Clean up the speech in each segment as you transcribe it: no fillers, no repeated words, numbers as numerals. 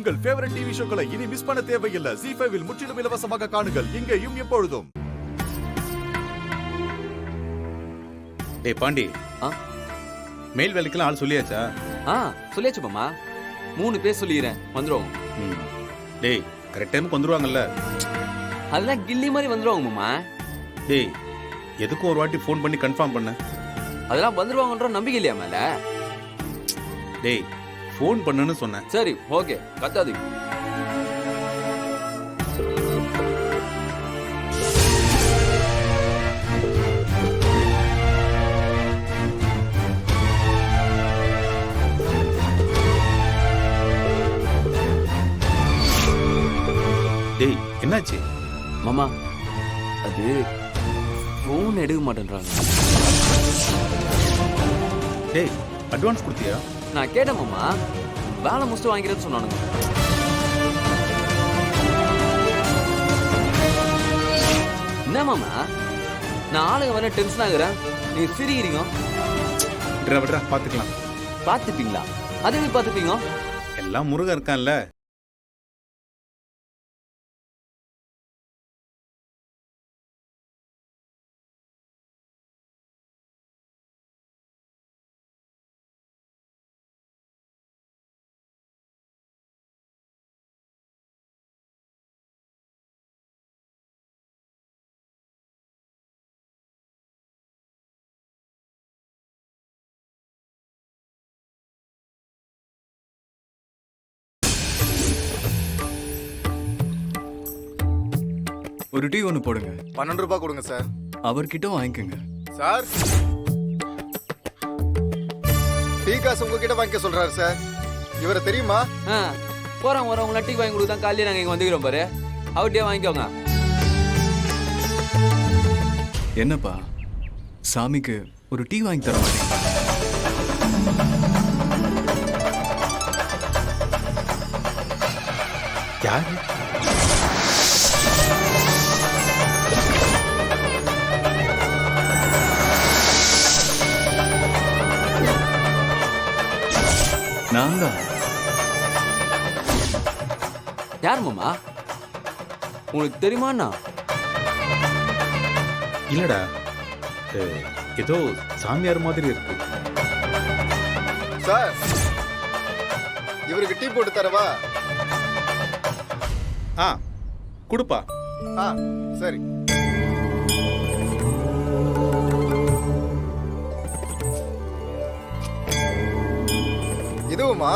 உங்கள் favourite TV ஷோக்களை இனி miss பண்ண தேவையில்லை. ZEE5 இல் முற்றிலும் இலவசமாக காணுங்கள். இங்கேயும் எப்பொழுதும். டேய் பாண்டி, மெயில் வேலைக்கெல்லாம் ஆள் சொல்லியாச்சா? சொல்லியாச்சு மாமா. 3 பேர் சொல்லிடுறேன், வந்துருவோம். டேய் கரெக்ட் டைமுக்கு வந்துருவாங்கல்ல? அதெல்லாம் கில்லி மாதிரி வந்துருவாங்க மாமா. டேய் எதுக்கும் ஒரு வாட்டி ஃபோன் பண்ணி கன்ஃபார்ம் பண்ண. அதெல்லாம் வந்துருவாங்கன்ற நம்பிக்கை இல்லையா மேல? டேய் ஃபோன் பண்ணுன்னு சொன்னேன். சரி ஓகே, கத்தாது. டேய் என்னாச்சு மாமா? அது ஃபோன் எடுக்க மாட்டேன்றாங்க. டேய் அட்வான்ஸ் கொடுத்தியா? நான் கேட்டேன் மாமா, வேலை முடிச்சுட்டு வாங்கிறேன்னு சொன்னானுங்க. என்ன மாமா, நான் ஆளுங்க வர டென்ஷன் ஆகுறேன், நீங்க சிரிக்கிறீங்க. விட்றா பாத்துக்கலாம். பாத்துப்பீங்களா? அது எப்படி பாத்துப்பீங்க? எல்லாம் முருகன் இருக்கான்ல. ஒரு டீ ஒன்று போடுங்க. 12 ரூபாய் கொடுங்க சார். அவர்கிட்ட வாங்கிக்கோங்க. சார் டீ காசு உங்ககிட்ட வாங்கிக்க சொல்றாரு சார். இவரை தெரியுமா? போறவங்க வரவங்க டீ வாங்கி கொடுத்தா காலையில நாங்க இங்க வந்துக்கிறோம் பாரு, அவர்கிட்டயே வாங்கிக்கோங்க. என்னப்பா சாமிக்கு ஒரு டீ வாங்கி தர மாட்டீங்களா? யாரு? நான் தான். யார் மாமா? உங்களுக்கு தெரியுமாண்ணா? இல்லடா, ஏதோ சாமியார் மாதிரி இருக்கு. சார் இவருக்கு டீ போட்டு தரவா? குடுப்பா. சரி. இதுவுமா?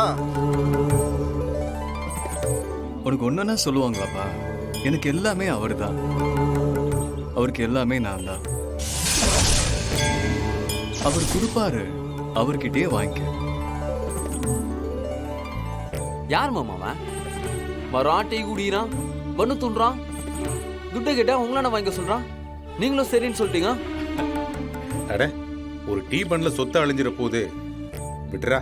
உனக்கு ஒன்றுனா சொல்லுவாங்களாப்பா? எனக்கு எல்லாமே அவர் தான், அவருக்கு எல்லாமே நான் தான். அவர் கொடுப்பாரு, அவர்கிட்டயே வாங்கிக்க. யார் மாமாவா? வரான், டீ குடிக்கிறான், பண்ணு தூண்டுறான், துட்டை கேட்டா உங்களான வாங்கிக்க சொல்றான், நீங்களும் சரின்னு சொல்லிட்டீங்க. அட ஒரு டீ பண்ணல சொத்தை அழிஞ்சிட போகுது, விட்டுறா.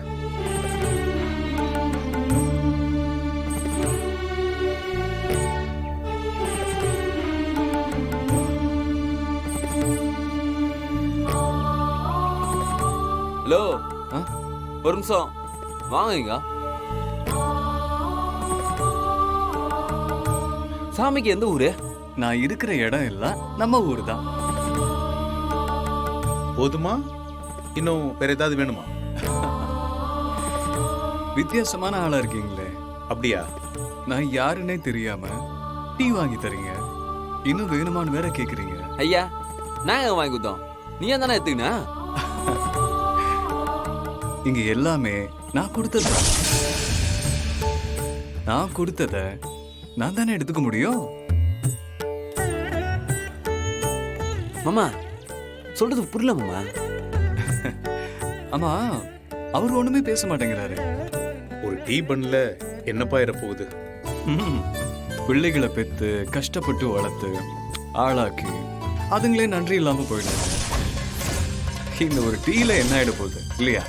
ஹலோ, ஒரு நிமிஷம் வாங்க. சாமிக்கு எந்த ஊரு? நான் இருக்கிற இடம் எல்லாம் நம்ம ஊர் தான். போதுமா? இன்னும் வேற ஏதாவது வேணுமா? வித்தியாசமான ஆளா இருக்கீங்களே. அப்படியா? நான் யாருன்னே தெரியாம டீ வாங்கி தரீங்க, இன்னும் வேணுமான்னு வேற கேக்குறீங்க. ஐயா நாங்க வாங்கி கொடுத்தோம், நீ தானே எடுத்துக்கினா? இங்க எல்லாமே நான் கொடுத்தது. நான் கொடுத்தத நான் தானே எடுத்துக்க முடியும். மாமா சொல்றது புரியல மாமா. ஆமா, அவர் ஒண்ணுமே பேச மாட்டேங்கிறாரு. ஒரு டீ பண்ணல என்னப்பா இர போகுது? பிள்ளைகளை பெத்து கஷ்டப்பட்டு வளர்த்து ஆளாக்கி அதுங்களே நன்றி இல்லாம போயிடுது. இந்த ஒரு டீல என்ன ஆயிட போகுது இல்லையா?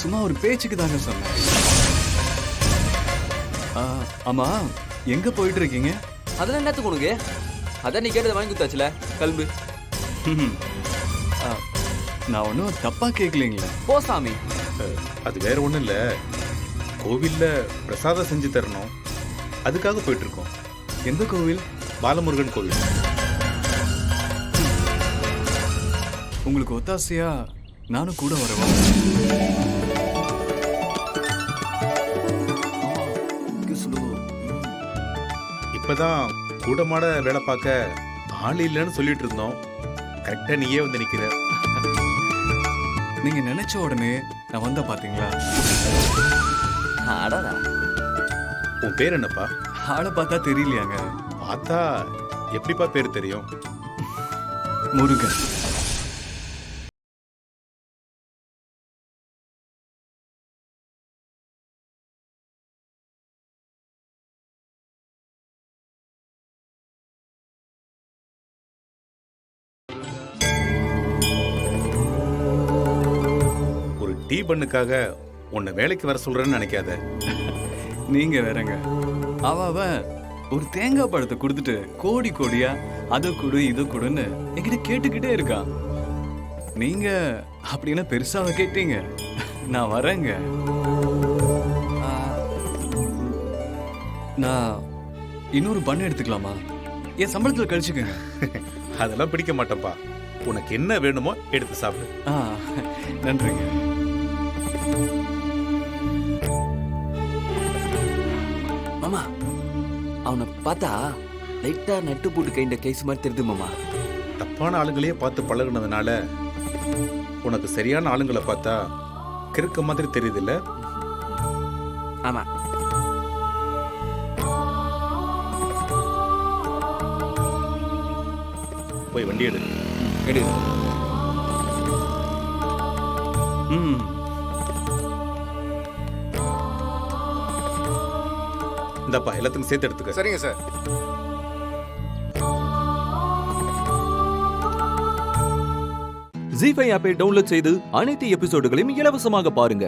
சும்மா ஒரு பேச்சுக்கு தாங்க சொன்னேன். ஆமா, எங்க போயிட்டு இருக்கீங்க? அதெல்லாம் என்னத்துக்கு உனக்கு? அதான் நீ கேட்டதை வாங்கி கொடுத்தாச்சுல, கல்பு. நான் ஒன்றும் தப்பா கேட்கலீங்களே. போ சாமி, அது வேற ஒண்ணும் இல்ல, கோவில்ல பிரசாதம் செஞ்சு தரணும், அதுக்காக போயிட்டு இருக்கோம். எந்த கோவில்? பாலமுருகன் கோவில். உங்களுக்கு ஒத்தாசையா நானும் கூட வரவா? இப்பதான் கூட மாட வேலை பார்க்க ஆள் இல்லைன்னு சொல்லிட்டு இருந்தோம். கரெக்டா நீயே வந்து நிக்கிற. நீங்க நினைச்ச உடனே நான் வந்த பாத்தீங்களா? அடடா. உன் பேர் என்னப்பா? ஆளை பார்த்தா தெரியலையாங்க? பார்த்தா எப்படிப்பா பேர் தெரியும்? முருகன். ஒரு டீ பண்ணுக்காக உன்னை வேலைக்கு வர சொல்றேன்னு நினைக்காத. நீங்க வேறங்க. அவ ஒரு தேங்காய் பழத்தை கொடுத்துட்டு கோடி கோடியா அதை கொடு இதை கொடுன்னு என்கிட்ட கேட்டுக்கிட்டே இருக்கான். நீங்க அப்படின்னா பெருசாக கேட்டீங்க. நான் வரேங்க. நான் இன்னொரு பண்ணு எடுத்துக்கலாமா? என் சம்பளத்துல கழிச்சுக்கங்க. அதெல்லாம் பிடிக்க மாட்டேன்ப்பா. உனக்கு என்ன வேணுமோ எடுத்து சாப்பிடு. நன்றிங்க. மாமா, அவனை பார்த்தா லைட்டா நட்டு போட்டு கைண்ட கேஸ் மாதிரி தெரியுது மாமா. தப்பான ஆளுங்களையே பார்த்து பழகுனதுனால உனக்கு சரியான ஆளுங்களை பார்த்தா கிறுக்க மாதிரி தெரியுது இல்ல? ஆமா. போய் வண்டி எடு. எடு. இந்தப்பா எல்லாத்துக்கும் சேர்த்து எடுத்துக்க. சரிங்க சார். ஜீ5 ஆப்பை டவுன்லோட் செய்து அனைத்து எபிசோடுகளையும் இலவசமாக பாருங்க.